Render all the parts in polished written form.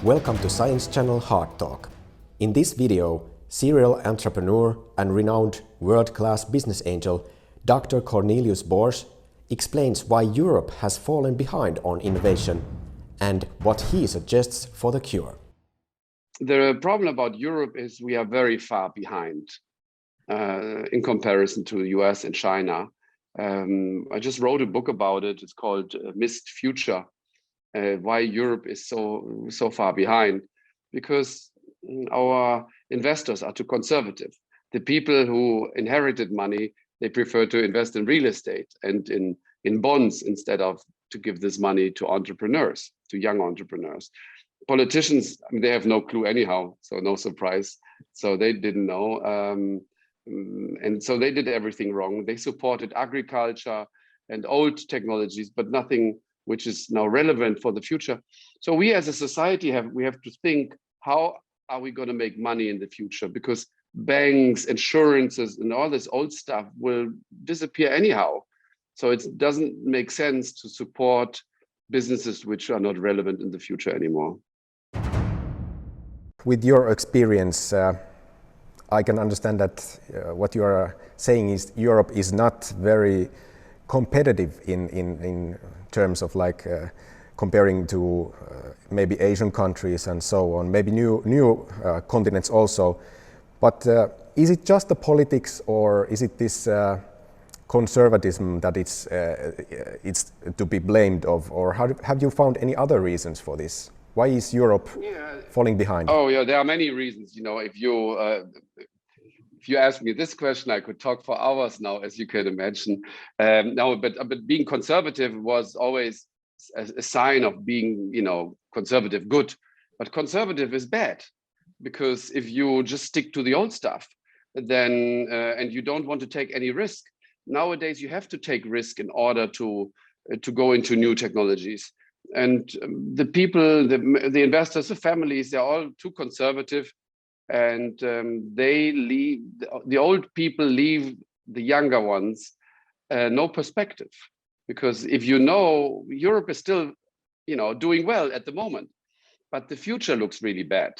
Welcome to Science Channel Hard Talk. In this video, serial entrepreneur and renowned world-class business angel Dr. Cornelius Borsch explains why Europe has fallen behind on innovation and what he suggests for the cure. The problem about Europe is we are very far behind in comparison to the US and China. I just wrote a book about it. It's called Missed Future. Why Europe is so far behind, because our investors are too conservative. The people who inherited money, they prefer to invest in real estate and in bonds instead of to give this money to entrepreneurs, to young entrepreneurs. Politicians, I mean, they have no clue anyhow, so no surprise. So they didn't know, and so they did everything wrong. They supported agriculture and old technologies, but nothing which is now relevant for the future. So we as a society have to think, how are we going to make money in the future? Because banks, insurances, and all this old stuff will disappear anyhow. So it doesn't make sense to support businesses which are not relevant in the future anymore. With your experience, I can understand that what you are saying is Europe is not very competitive in terms of like comparing to maybe Asian countries and so on, maybe new continents also. But is it just the politics, or is it this conservatism that it's to be blamed of, or have you found any other reasons for this? Why is Europe falling behind? Oh yeah, there are many reasons. You know, if you ask me this question, I could talk for hours now, as you can imagine. But being conservative was always a sign of being, you know, conservative good. But conservative is bad, because if you just stick to the old stuff, then and you don't want to take any risk. Nowadays, you have to take risk in order to go into new technologies. And the people, the investors, the families, they're all too conservative. And the old people leave the younger ones no perspective, because if you know, Europe is still, you know, doing well at the moment, but the future looks really bad.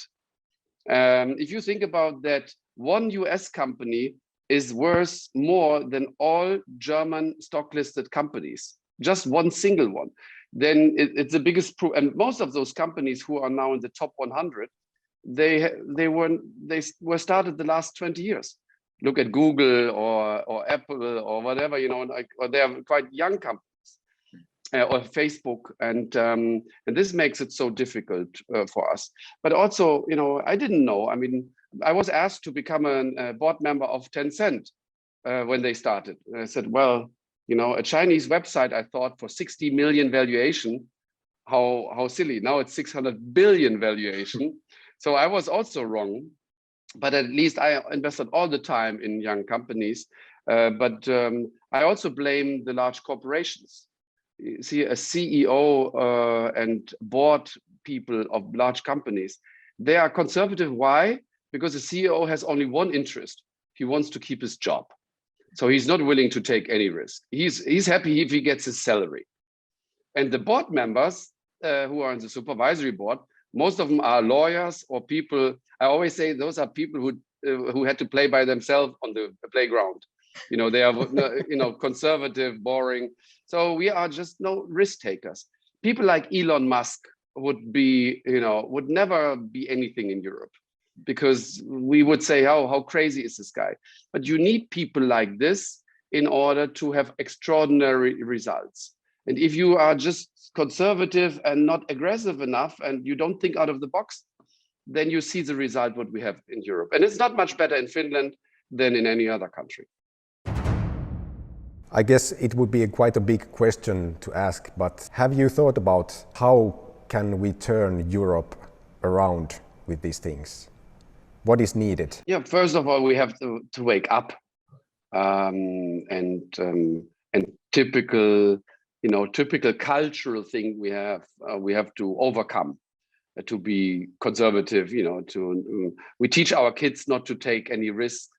If you think about that, one US company is worth more than all German stock listed companies, just one single one, then it's the biggest proof. And most of those companies who are now in the top 100, they were started the last 20 years. Look at Google or Apple or whatever, you know, like, or they are quite young companies, or Facebook, and this makes it so difficult for us. But also, you know, I didn't know. I mean, I was asked to become a board member of Tencent when they started. And I said, well, you know, a Chinese website, I thought, for 60 million valuation, how silly. Now it's 600 billion valuation. So I was also wrong, but at least I invested all the time in young companies. But I also blame the large corporations. You see, a CEO and board people of large companies, they are conservative. Why? Because the CEO has only one interest. He wants to keep his job. So he's not willing to take any risk. He's happy if he gets his salary. And the board members who are in the supervisory board, most of them are lawyers or people. I always say those are people who had to play by themselves on the playground. You know, they are you know, conservative, boring. So we are just no risk takers. People like Elon Musk would be, you know, would never be anything in Europe, because we would say, how crazy is this guy? But you need people like this in order to have extraordinary results. And if you are just conservative and not aggressive enough, and you don't think out of the box, then you see the result what we have in Europe. And it's not much better in Finland than in any other country. I guess it would be quite a big question to ask, but have you thought about how can we turn Europe around with these things? What is needed? Yeah, first of all, we have to wake up, and typical, you know, typical cultural thing we have to overcome, to be conservative. You know, we teach our kids not to take any risk,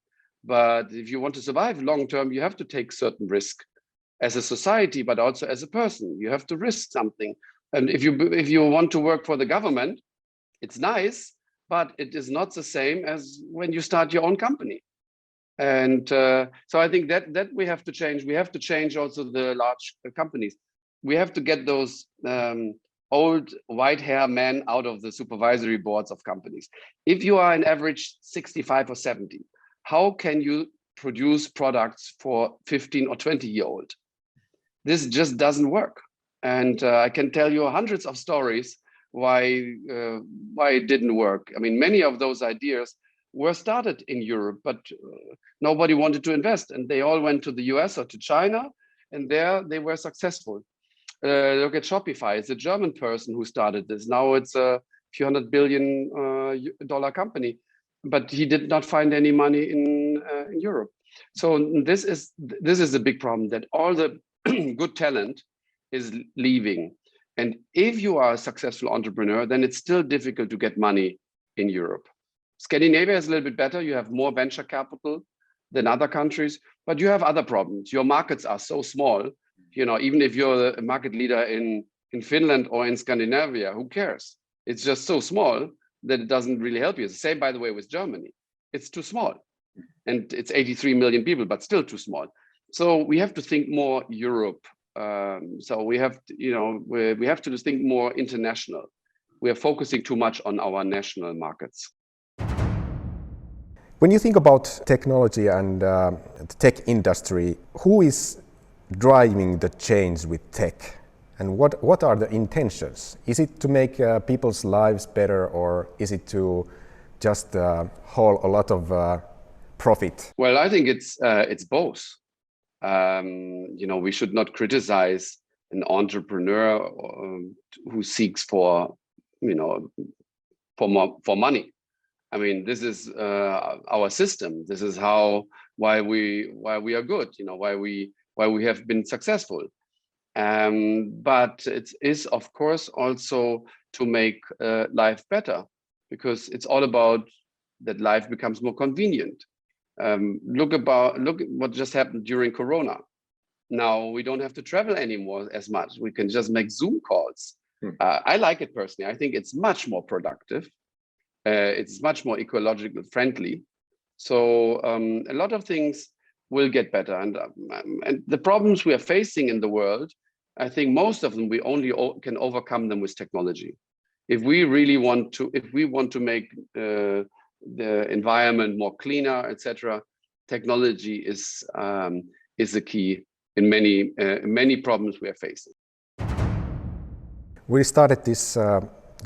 but if you want to survive long term, you have to take certain risk as a society, but also as a person. You have to risk something. And if you want to work for the government, It's nice, but it is not the same as when you start your own company. And so I think that we have to change. We have to change also the large companies. We have to get those old white hair men out of the supervisory boards of companies. If you are an average 65 or 70, how can you produce products for 15 or 20-year-old? This just doesn't work. And I can tell you hundreds of stories why it didn't work. I mean, many of those ideas were started in Europe, but nobody wanted to invest, and they all went to the US or to China, and there they were successful. Look at Shopify. It's a German person who started this. Now it's a few $100 billion company, but he did not find any money in Europe. So this is a big problem, that all the good talent is leaving. And if you are a successful entrepreneur, then it's still difficult to get money in Europe. Scandinavia is a little bit better. You have more venture capital than other countries, but you have other problems. Your markets are so small. You know, even if you're a market leader in Finland or in Scandinavia, who cares? It's just so small that it doesn't really help you. It's the same, by the way, with Germany. It's too small. And it's 83 million people, but still too small. So we have to think more Europe. So we have to, you know, we have to think more international. We are focusing too much on our national markets. When you think about technology and the tech industry, who is driving the change with tech, and what are the intentions? Is it to make people's lives better, or is it to just haul a lot of profit? Well, I think it's both. You know, we should not criticize an entrepreneur who seeks for, you know, for money. I mean, this is our system. This is why we are good. You know, why we have been successful. But it is, of course, also to make life better, because it's all about that life becomes more convenient. Look at what just happened during Corona. Now we don't have to travel anymore as much. We can just make Zoom calls. I like it personally. I think it's much more productive. It's much more ecological friendly. So a lot of things will get better. And the problems we are facing in the world, I think most of them we only can overcome them with technology. If we really want to make the environment more cleaner, etc., technology is the key in many problems we are facing. We started this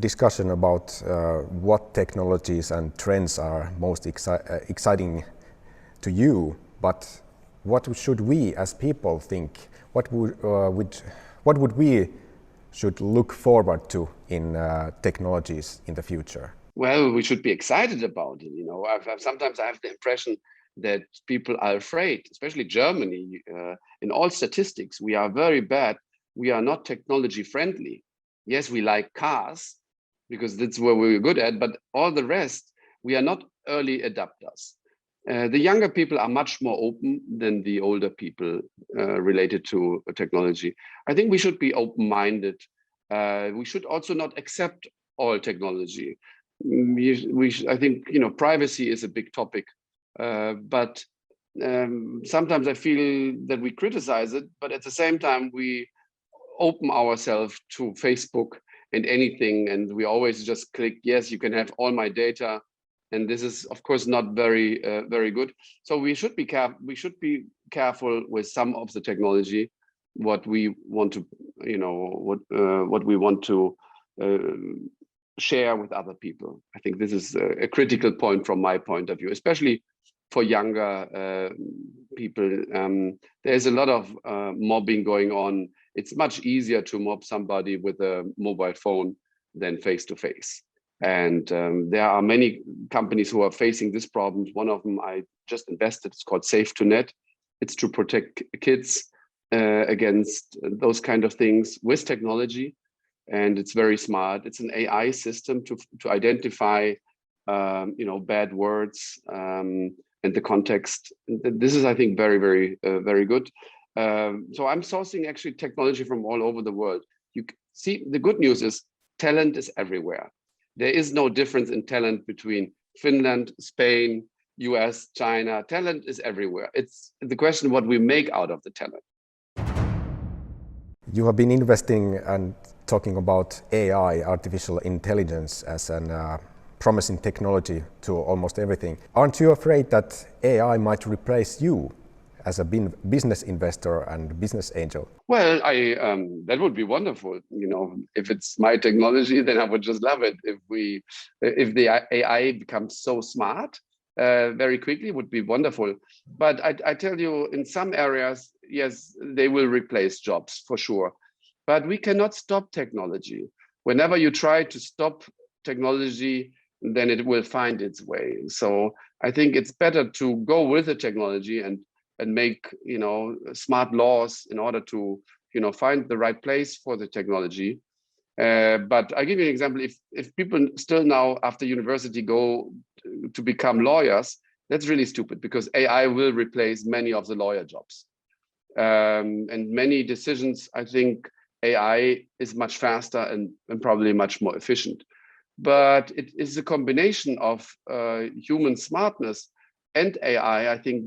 discussion about what technologies and trends are most exciting to you, but what should we as people think? What would we should look forward to in technologies in the future? Well, we should be excited about it. You know, sometimes I have the impression that people are afraid, especially Germany. In all statistics, we are very bad. We are not technology friendly. Yes, we like cars because that's where we're good at, but all the rest, we are not early adapters. The younger people are much more open than the older people related to technology. I think we should be open-minded. We should also not accept all technology. I think, you know, privacy is a big topic, but sometimes I feel that we criticize it, but at the same time we open ourselves to Facebook and anything, and we always just click yes, you can have all my data, and this is of course not very very good. So we should be careful with some of the technology, what we want to, you know, what we want to share with other people. I think this is a critical point from my point of view, especially for younger people. There's a lot of mobbing going on. It's much easier to mob somebody with a mobile phone than face to face. And there are many companies who are facing this problem. One of them I just invested, it's called Safe2Net. It's to protect kids against those kind of things with technology. And it's very smart. It's an AI system to identify, you know, bad words and the context. This is, I think, very, very, very good. So I'm sourcing actually technology from all over the world. You see, the good news is talent is everywhere. There is no difference in talent between Finland, Spain, US, China. Talent is everywhere. It's the question what we make out of the talent. You have been investing and talking about AI, artificial intelligence, as a promising technology to almost everything. Aren't you afraid that AI might replace you as a business investor and business angel? Well, that would be wonderful. You know, if it's my technology, then I would just love it. If the AI becomes so smart very quickly, it would be wonderful. But I tell you, in some areas, yes, they will replace jobs for sure. But we cannot stop technology. Whenever you try to stop technology, then it will find its way. So I think it's better to go with the technology and make, you know, smart laws in order to, you know, find the right place for the technology. But I give you an example. If people still now after university go to become lawyers, that's really stupid, because AI will replace many of the lawyer jobs. And many decisions, I think AI is much faster and probably much more efficient. But it is a combination of human smartness and AI. I think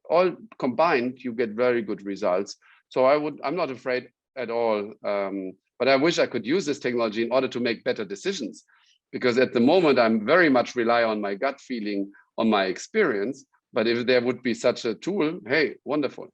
all combined, you get very good results. So I'm not afraid at all. But I wish I could use this technology in order to make better decisions, because at the moment I'm very much rely on my gut feeling, on my experience. But if there would be such a tool, hey, wonderful.